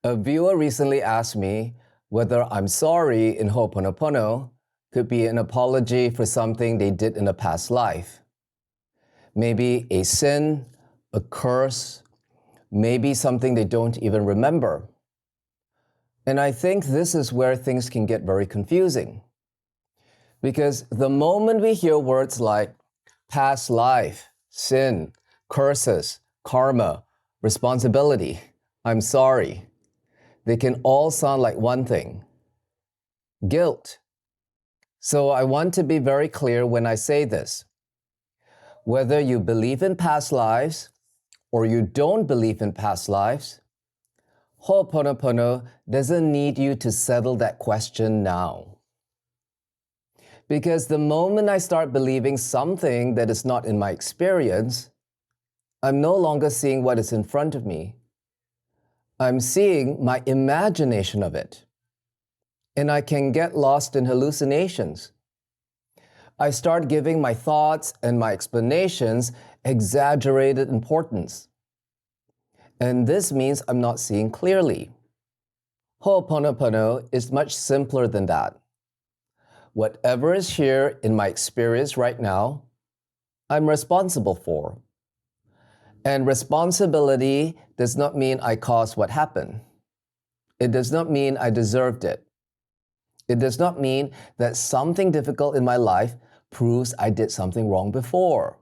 A viewer recently asked me whether I'm sorry in Hooponopono could be an apology for something they did in a past life. Maybe a sin, a curse, maybe something they don't even remember. And I think this is where things can get very confusing. Because the moment we hear words like past life, sin, curses, karma, responsibility, I'm sorry, they can all sound like one thing: guilt. So I want to be very clear when I say this. Whether you believe in past lives or you don't believe in past lives, Hooponopono doesn't need you to settle that question now. Because the moment I start believing something that is not in my experience, I'm no longer seeing what is in front of me. I'm seeing my imagination of it. And I can get lost in hallucinations. I start giving my thoughts and my explanations exaggerated importance. And this means I'm not seeing clearly. Hooponopono is much simpler than that. Whatever is here in my experience right now, I'm responsible for. And responsibility does not mean I caused what happened. It does not mean I deserved it. It does not mean that something difficult in my life proves I did something wrong before.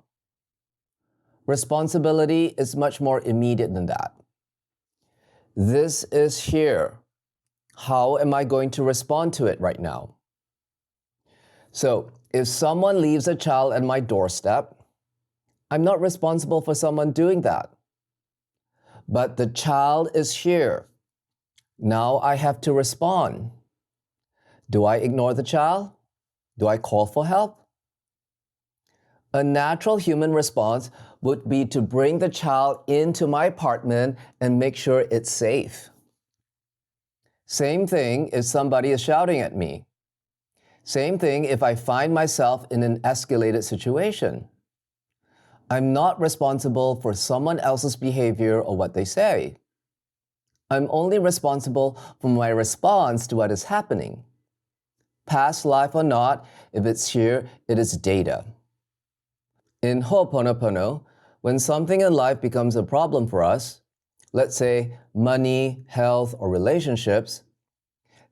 Responsibility is much more immediate than that. This is here. How am I going to respond to it right now? So, if someone leaves a child at my doorstep, I'm not responsible for someone doing that. But the child is here. Now I have to respond. Do I ignore the child? Do I call for help? A natural human response would be to bring the child into my apartment and make sure it's safe. Same thing if somebody is shouting at me. Same thing if I find myself in an escalated situation. I'm not responsible for someone else's behavior or what they say. I'm only responsible for my response to what is happening. Past life or not, if it's here, it is data. In Hooponopono, when something in life becomes a problem for us, let's say money, health, or relationships,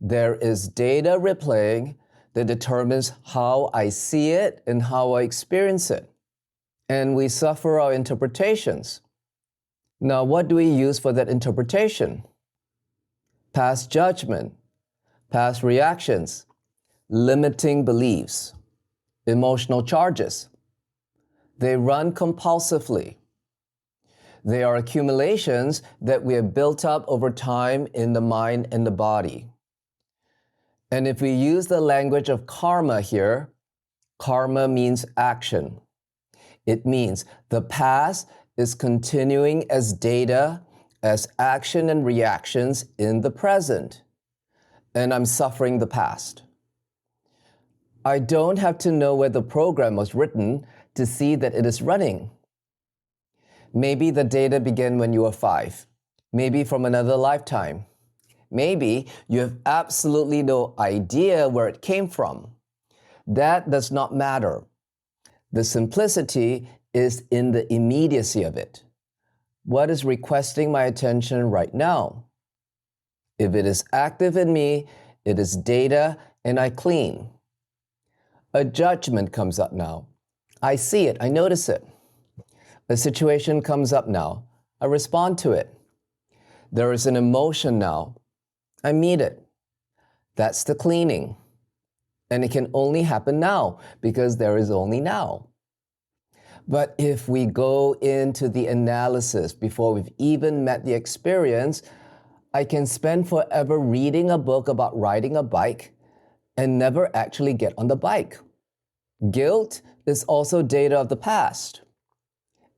there is data replaying that determines how I see it and how I experience it. And we suffer our interpretations. Now, what do we use for that interpretation? Past judgment, past reactions, limiting beliefs, emotional charges. They run compulsively. They are accumulations that we have built up over time in the mind and the body. And if we use the language of karma here, karma means action. It means the past is continuing as data, as action and reactions in the present. And I'm suffering the past. I don't have to know where the program was written to see that it is running. Maybe the data began when you were 5, maybe from another lifetime. Maybe you have absolutely no idea where it came from. That does not matter. The simplicity is in the immediacy of it. What is requesting my attention right now? If it is active in me, it is data and I clean. A judgment comes up now. I see it, I notice it. A situation comes up now. I respond to it. There is an emotion now. I meet it. That's the cleaning. And it can only happen now because there is only now. But if we go into the analysis before we've even met the experience, I can spend forever reading a book about riding a bike and never actually get on the bike. Guilt is also data of the past.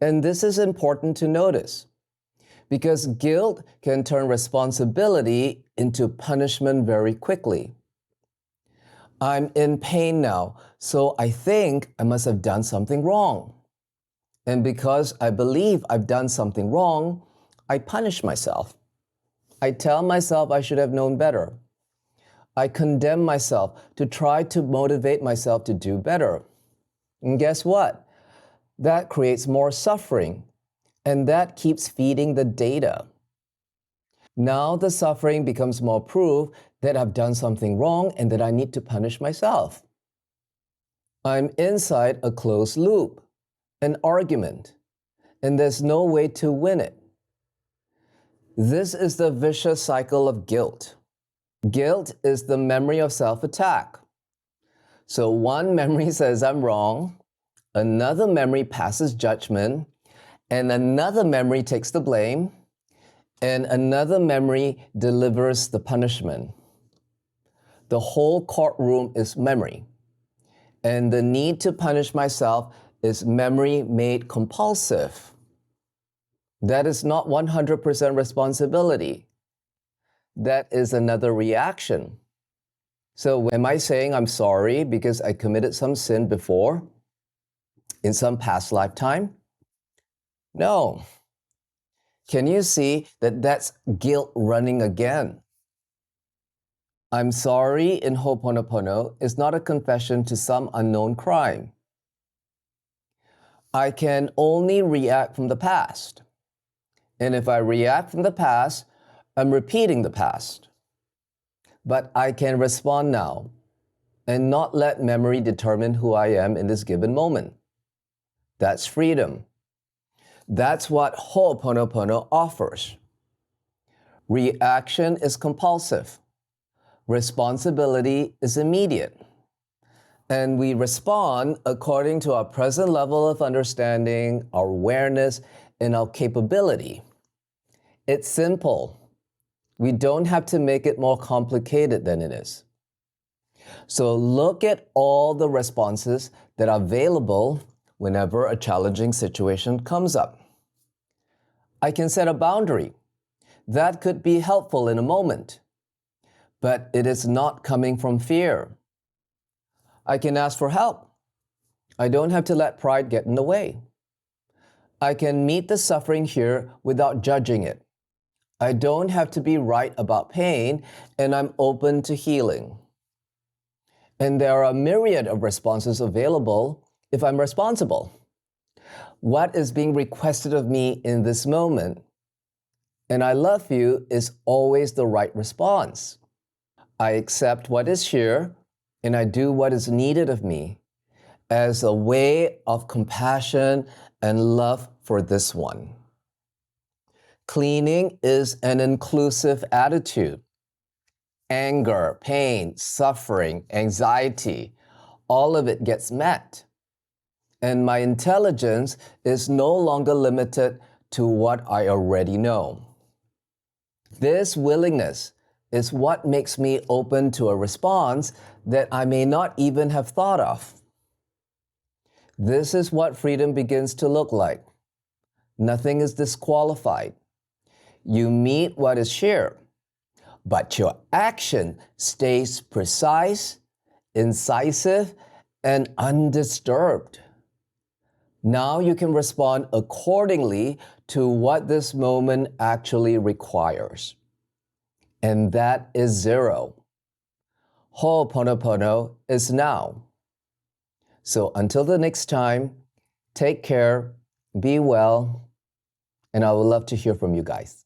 And this is important to notice because guilt can turn responsibility into punishment very quickly. I'm in pain now, so I think I must have done something wrong. And because I believe I've done something wrong, I punish myself. I tell myself I should have known better. I condemn myself to try to motivate myself to do better. And guess what? That creates more suffering, and that keeps feeding the data. Now the suffering becomes more proof that I've done something wrong and that I need to punish myself. I'm inside a closed loop, an argument, and there's no way to win it. This is the vicious cycle of guilt. Guilt is the memory of self-attack. So one memory says I'm wrong, another memory passes judgment, and another memory takes the blame, and another memory delivers the punishment. The whole courtroom is memory, and the need to punish myself is memory made compulsive. That is not 100% responsibility. That is another reaction. So am I saying I'm sorry because I committed some sin before, in some past lifetime? No. Can you see that that's guilt running again? I'm sorry in Hooponopono is not a confession to some unknown crime. I can only react from the past. And if I react from the past, I'm repeating the past. But I can respond now and not let memory determine who I am in this given moment. That's freedom. That's what Hooponopono offers. Reaction is compulsive. Responsibility is immediate. And we respond according to our present level of understanding, our awareness, and our capability. It's simple. We don't have to make it more complicated than it is. So look at all the responses that are available whenever a challenging situation comes up. I can set a boundary. That could be helpful in a moment, but it is not coming from fear. I can ask for help. I don't have to let pride get in the way. I can meet the suffering here without judging it. I don't have to be right about pain, and I'm open to healing. And there are a myriad of responses available if I'm responsible. What is being requested of me in this moment, and I love you, is always the right response. I accept what is here, and I do what is needed of me as a way of compassion and love for this one. Cleaning is an inclusive attitude. Anger, pain, suffering, anxiety, all of it gets met. And my intelligence is no longer limited to what I already know. This willingness is what makes me open to a response that I may not even have thought of. This is what freedom begins to look like. Nothing is disqualified. You meet what is shared, but your action stays precise, incisive, and undisturbed. Now you can respond accordingly to what this moment actually requires. And that is zero. Hooponopono is now. So until the next time, take care, be well, and I would love to hear from you guys.